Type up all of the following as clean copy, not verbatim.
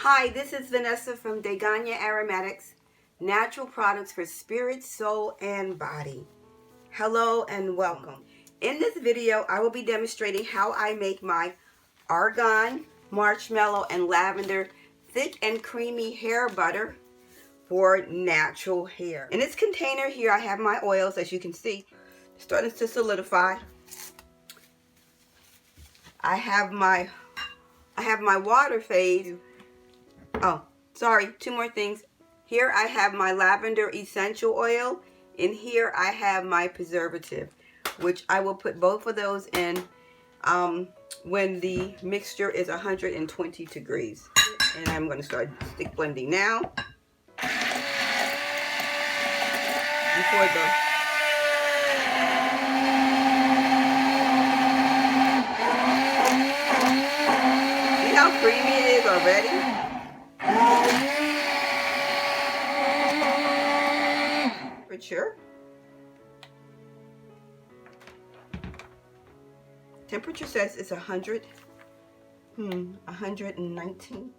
Hi, this is Vanessa from Degania Aromatics, natural products for spirit, soul, and body. Hello and welcome. In this video, I will be demonstrating how I make my Argan Marshmallow and Lavender thick and creamy hair butter for natural hair. In this container here, I have my oils, as you can see, starting to solidify. I have my water phase. Oh, sorry, two more things. Here I have my lavender essential oil. In here I have my preservative, which I will put both of those in when the mixture is 120 degrees. And I'm going to start stick blending now. Before the see how creamy it is already? Temperature says it's 119.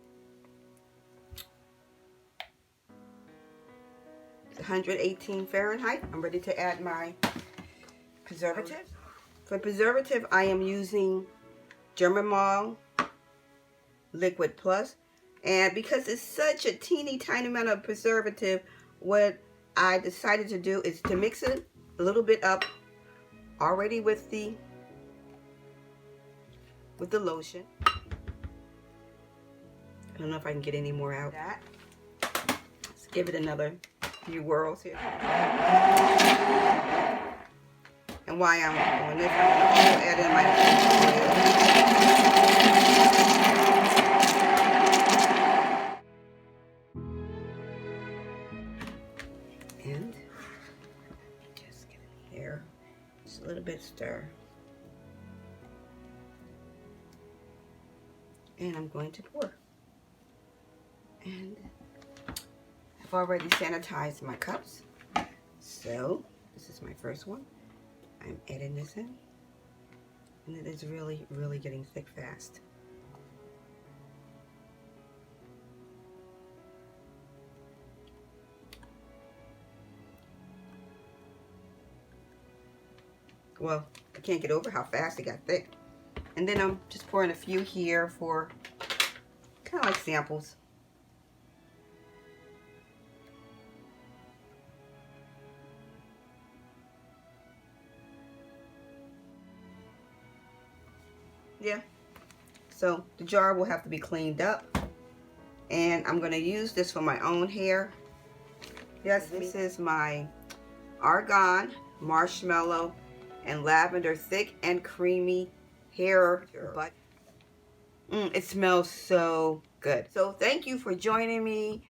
It's 118 Fahrenheit. I'm ready to add my preservative. For preservative, I am using German Liquid Plus. And because it's such a teeny tiny amount of preservative, what I decided to do is to mix it a little bit up already with the lotion. I don't know if I can get any more out. Let's give it another few whirls here. And while I'm doing this, I'm going to also add in my oil. And just get in here, just a little bit stir. And I'm going to pour. And I've already sanitized my cups. So this is my first one. I'm adding this in. And it is really, really getting thick fast. Well, I can't get over how fast it got thick. And then I'm just pouring a few here for kind of like samples. Yeah. So the jar will have to be cleaned up. And I'm going to use this for my own hair. Yes, this is my Argan Marshmallow and Lavender thick and creamy hair butter. It smells so good. So thank you for joining me.